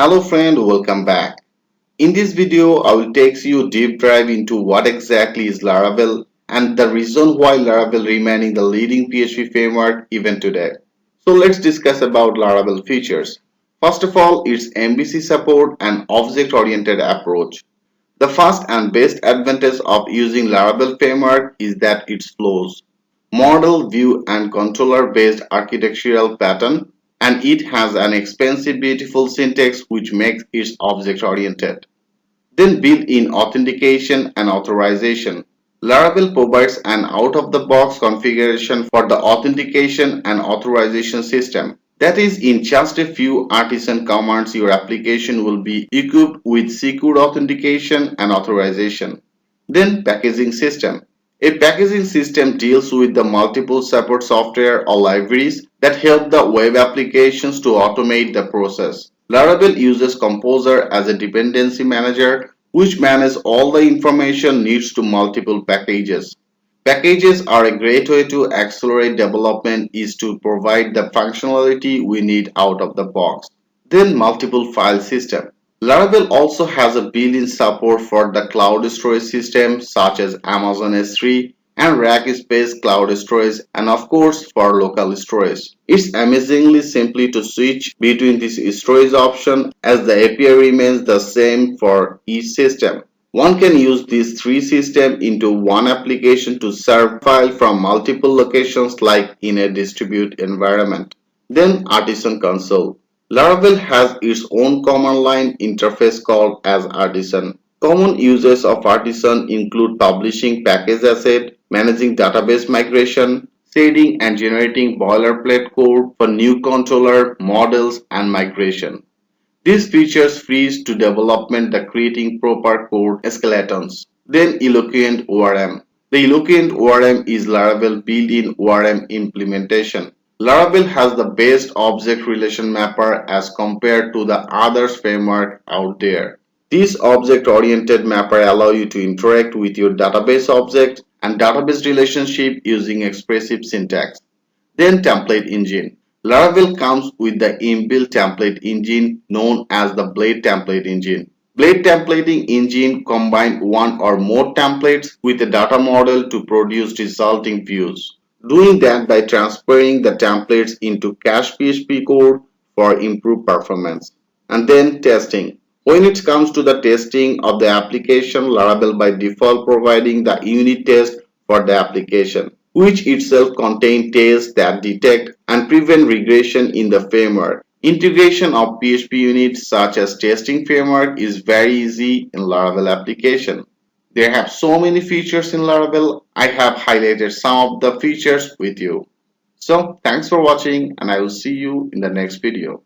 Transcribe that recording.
Hello friend, welcome back. In this video, I will take you deep dive into what exactly is Laravel and the reason why Laravel remaining the leading PHP framework even today. So let's discuss about Laravel features. First of all, its MVC support and object-oriented approach. The first and best advantage of using Laravel framework is that it flows. Model, view and controller based architectural pattern, and it has an expensive beautiful syntax which makes it object oriented. Then built-in authentication and authorization. Laravel provides an out-of-the-box configuration for the authentication and authorization system. That is, in just a few artisan commands, your application will be equipped with secure authentication and authorization. Then packaging system. A packaging system deals with the multiple support software or libraries that help the web applications to automate the process. Laravel uses Composer as a dependency manager which manages all the information needs to multiple packages. Packages are a great way to accelerate development is to provide the functionality we need out of the box. Then multiple file system. Laravel also has a built-in support for the cloud storage systems such as Amazon S3 and Rackspace Cloud Storage and of course for local storage. It's amazingly simple to switch between this storage option as the API remains the same for each system. One can use these three systems into one application to serve files from multiple locations like in a distributed environment. Then Artisan Console. Laravel has its own command line interface called as Artisan. Common uses of Artisan include publishing package asset, managing database migration, shading and generating boilerplate code for new controller, models, and migration. These features frees to development the creating proper code escalatons. Then Eloquent ORM. The Eloquent ORM is Laravel built-in ORM implementation. Laravel has the best object relation mapper as compared to the other framework out there. This object-oriented mapper allows you to interact with your database object and database relationship using expressive syntax. Then template engine. Laravel comes with the inbuilt template engine known as the Blade template engine. Blade templating engine combines one or more templates with a data model to produce resulting views. Doing that by transferring the templates into cache PHP code for improved performance. And then testing. When it comes to the testing of the application, Laravel by default providing the unit test for the application, which itself contains tests that detect and prevent regression in the framework. Integration of PHP units such as testing framework is very easy in Laravel application. They have so many features in Laravel. I have highlighted some of the features with you. So thanks for watching and I will see you in the next video.